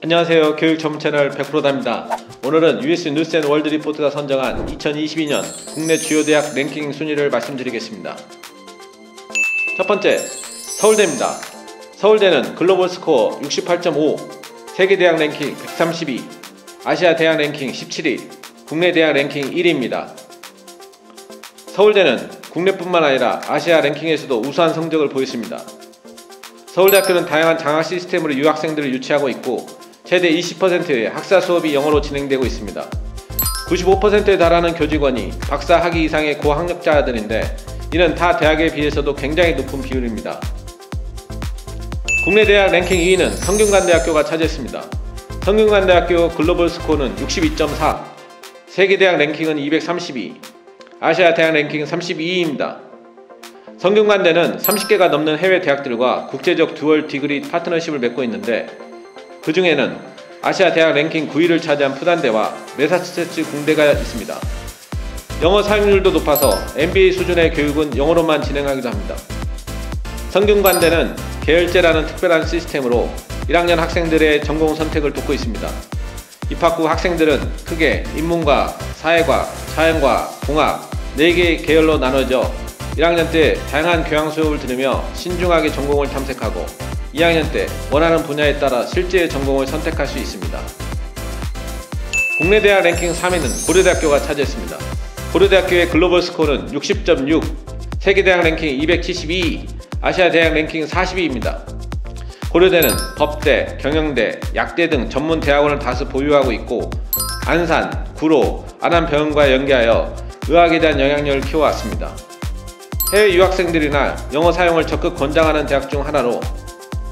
안녕하세요. 교육 전문 채널 100%다입니다. 오늘은 US 뉴스 앤 월드 리포트가 선정한 2022년 국내 주요 대학 랭킹 순위를 말씀드리겠습니다. 첫 번째, 서울대입니다. 서울대는 글로벌 스코어 68.5, 세계 대학 랭킹 132, 아시아 대학 랭킹 17위, 국내 대학 랭킹 1위입니다. 서울대는 국내뿐만 아니라 아시아 랭킹에서도 우수한 성적을 보였습니다. 서울대학교는 다양한 장학 시스템으로 유학생들을 유치하고 있고 최대 20%의 학사 수업이 영어로 진행되고 있습니다. 95%에 달하는 교직원이 박사 학위 이상의 고학력자들인데 이는 타 대학에 비해서도 굉장히 높은 비율입니다. 국내 대학 랭킹 2위는 성균관대학교가 차지했습니다. 성균관대학교 글로벌 스코어는 62.4, 세계 대학 랭킹은 232, 아시아 대학 랭킹 32위입니다. 성균관대는 30개가 넘는 해외 대학들과 국제적 듀얼 디그리 파트너십을 맺고 있는데 그 중에는 아시아 대학 랭킹 9위를 차지한 푸단대와 매사추세츠 공대가 있습니다. 영어 사용률도 높아서 MBA 수준의 교육은 영어로만 진행하기도 합니다. 성균관대는 계열제라는 특별한 시스템으로 1학년 학생들의 전공 선택을 돕고 있습니다. 입학 후 학생들은 크게 인문과, 사회과학, 자연과학, 공학 4개의 계열로 나눠져 1학년 때 다양한 교양 수업을 들으며 신중하게 전공을 탐색하고 2학년 때 원하는 분야에 따라 실제의 전공을 선택할 수 있습니다. 국내 대학 랭킹 3위는 고려대학교가 차지했습니다. 고려대학교의 글로벌 스코어는 60.6, 세계 대학 랭킹 272, 아시아 대학 랭킹 40위입니다. 고려대는 법대, 경영대, 약대 등 전문 대학원을 다수 보유하고 있고 안산, 구로, 안암병원과 연계하여 의학에 대한 영향력을 키워왔습니다. 해외 유학생들이나 영어 사용을 적극 권장하는 대학 중 하나로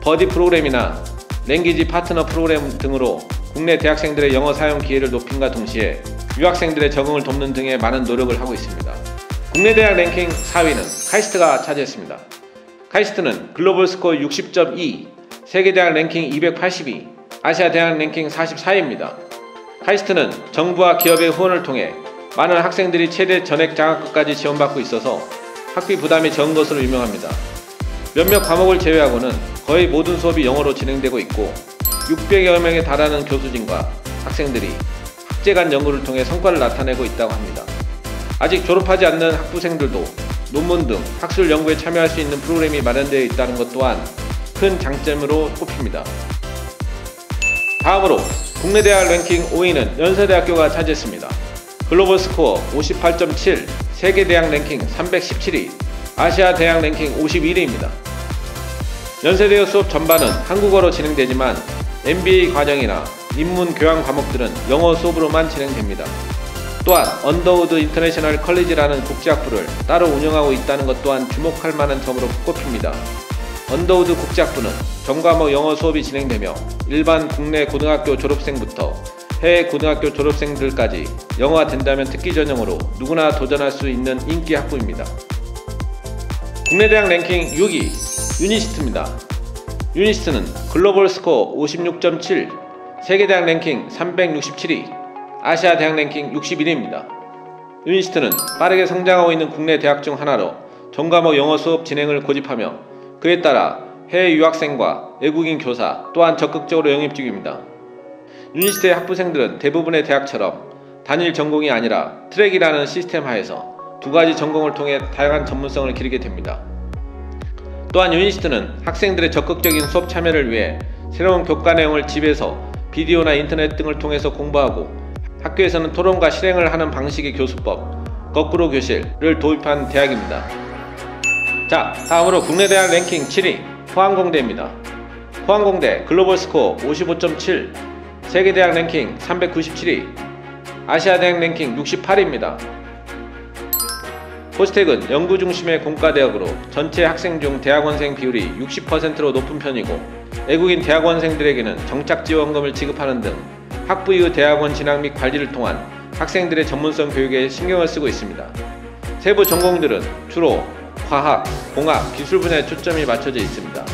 버디 프로그램이나 랭귀지 파트너 프로그램 등으로 국내 대학생들의 영어 사용 기회를 높임과 동시에 유학생들의 적응을 돕는 등의 많은 노력을 하고 있습니다. 국내 대학 랭킹 4위는 카이스트가 차지했습니다. 카이스트는 글로벌 스코어 60.2, 세계 대학 랭킹 282, 아시아 대학 랭킹 44위입니다. 카이스트는 정부와 기업의 후원을 통해 많은 학생들이 최대 전액 장학금까지 지원받고 있어서 학비 부담이 적은 것으로 유명합니다. 몇몇 과목을 제외하고는 거의 모든 수업이 영어로 진행되고 있고 600여 명에 달하는 교수진과 학생들이 학제 간 연구를 통해 성과를 나타내고 있다고 합니다. 아직 졸업하지 않는 학부생들도 논문 등 학술 연구에 참여할 수 있는 프로그램이 마련되어 있다는 것 또한 큰 장점으로 꼽힙니다. 다음으로 국내 대학 랭킹 5위는 연세대학교가 차지했습니다. 글로벌 스코어 58.7, 세계 대학 랭킹 317위, 아시아 대학 랭킹 51위입니다. 연세대의 수업 전반은 한국어로 진행되지만 MBA 과정이나 인문 교양 과목들은 영어 수업으로만 진행됩니다. 또한 언더우드 인터내셔널 컬리지라는 국제학부를 따로 운영하고 있다는 것 또한 주목할 만한 점으로 꼽힙니다. 언더우드 국제학부는 전과목 영어 수업이 진행되며 일반 국내 고등학교 졸업생부터 해외 고등학교 졸업생들까지 영어가 된다면 특기 전형으로 누구나 도전할 수 있는 인기 학부입니다. 국내 대학 랭킹 6위 유니시트입니다. 유니시트는 글로벌 스코어 56.7, 세계 대학 랭킹 367위, 아시아 대학 랭킹 61위입니다. 유니시트는 빠르게 성장하고 있는 국내 대학 중 하나로 전과목 영어 수업 진행을 고집하며 그에 따라 해외 유학생과 외국인 교사 또한 적극적으로 영입 중입니다. 유니시트의 학부생들은 대부분의 대학처럼 단일 전공이 아니라 트랙이라는 시스템 하에서 두 가지 전공을 통해 다양한 전문성을 기르게 됩니다. 또한 유니시트는 학생들의 적극적인 수업 참여를 위해 새로운 교과 내용을 집에서 비디오나 인터넷 등을 통해서 공부하고 학교에서는 토론과 실행을 하는 방식의 교수법, 거꾸로 교실을 도입한 대학입니다. 자, 다음으로 국내 대학 랭킹 7위 포항공대입니다. 포항공대 글로벌 스코어 55.7, 세계 대학 랭킹 397위, 아시아 대학 랭킹 68위입니다. 포스텍은 연구 중심의 공과대학으로 전체 학생 중 대학원생 비율이 60%로 높은 편이고 외국인 대학원생들에게는 정착지원금을 지급하는 등 학부 이후 대학원 진학 및 관리를 통한 학생들의 전문성 교육에 신경을 쓰고 있습니다. 세부 전공들은 주로 과학, 공학, 기술 분야에 초점이 맞춰져 있습니다.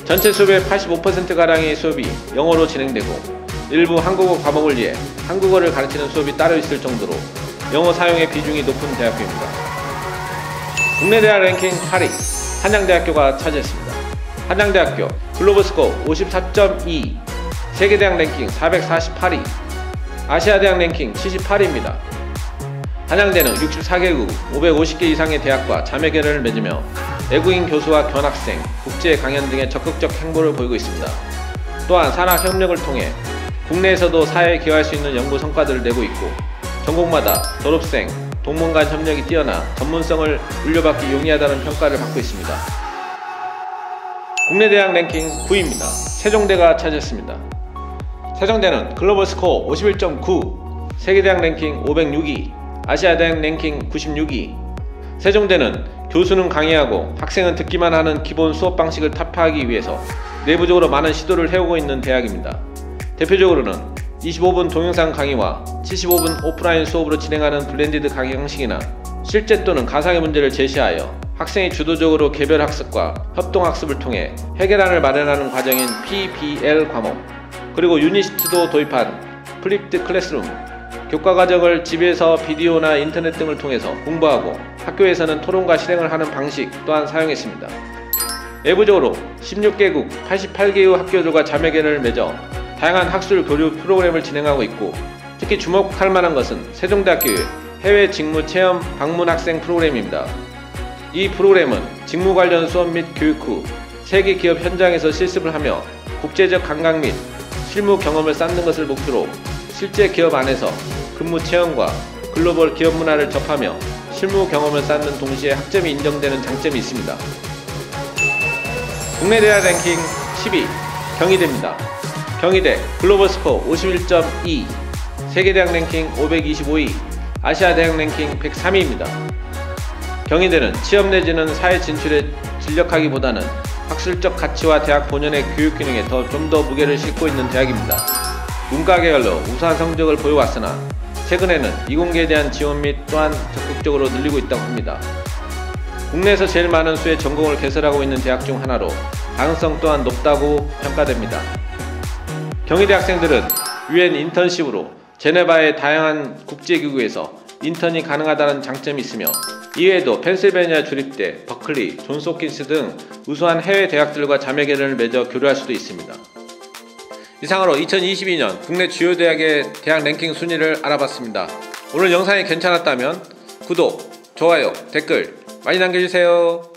전체 수업의 85%가량의 수업이 영어로 진행되고 일부 한국어 과목을 위해 한국어를 가르치는 수업이 따로 있을 정도로 영어 사용의 비중이 높은 대학교입니다. 국내 대학 랭킹 8위 한양대학교가 차지했습니다. 한양대학교 글로벌 스코어 54.2, 세계대학 랭킹 448위, 아시아대학 랭킹 78위입니다. 한양대는 64개국 550개 이상의 대학과 자매결연을 맺으며 외국인 교수와 교환학생, 국제 강연 등의 적극적 행보를 보이고 있습니다. 또한 산학협력을 통해 국내에서도 사회에 기여할 수 있는 연구 성과들을 내고 있고 전공마다 졸업생, 동문 간 협력이 뛰어나 전문성을 물려받기 용이하다는 평가를 받고 있습니다. 국내 대학 랭킹 9위입니다. 세종대가 차지했습니다. 세종대는 글로벌 스코어 51.9, 세계대학 랭킹 506위, 아시아대학 랭킹 96위. 세종대는 교수는 강의하고 학생은 듣기만 하는 기본 수업 방식을 타파하기 위해서 내부적으로 많은 시도를 해오고 있는 대학입니다. 대표적으로는 25분 동영상 강의와 75분 오프라인 수업으로 진행하는 블렌디드 강의 형식이나 실제 또는 가상의 문제를 제시하여 학생이 주도적으로 개별 학습과 협동 학습을 통해 해결안을 마련하는 과정인 PBL 과목, 그리고 유니시트도 도입한 플립드 클래스룸, 교과 과정을 집에서 비디오나 인터넷 등을 통해서 공부하고 학교에서는 토론과 실행을 하는 방식 또한 사용했습니다. 내부적으로 16개국 88개의 학교들과 자매결연을 맺어 다양한 학술 교류 프로그램을 진행하고 있고, 특히 주목할 만한 것은 세종대학교의 해외 직무 체험 방문 학생 프로그램입니다. 이 프로그램은 직무 관련 수업 및 교육 후 세계 기업 현장에서 실습을 하며 국제적 감각 및 실무 경험을 쌓는 것을 목표로 실제 기업 안에서 근무 체험과 글로벌 기업 문화를 접하며 실무 경험을 쌓는 동시에 학점이 인정되는 장점이 있습니다. 국내 대학 랭킹 10위 경희대입니다. 경희대 글로벌 스코어 51.2, 세계대학 랭킹 525위, 아시아대학 랭킹 103위입니다. 경희대는 취업 내지는 사회 진출에 진력하기보다는 학술적 가치와 대학 본연의 교육 기능에 좀 더 무게를 싣고 있는 대학입니다. 문과 계열로 우수한 성적을 보여왔으나 최근에는 이공계에 대한 지원 및 또한 적극적으로 늘리고 있다고 합니다. 국내에서 제일 많은 수의 전공을 개설하고 있는 대학 중 하나로 가능성 또한 높다고 평가됩니다. 경희대 학생들은 UN 인턴십으로 제네바의 다양한 국제기구에서 인턴이 가능하다는 장점이 있으며, 이외에도 펜실베니아 주립대, 버클리, 존스 홉킨스 등 우수한 해외 대학들과 자매결연을 맺어 교류할 수도 있습니다. 이상으로 2022년 국내 주요 대학의 대학 랭킹 순위를 알아봤습니다. 오늘 영상이 괜찮았다면 구독, 좋아요, 댓글 많이 남겨주세요.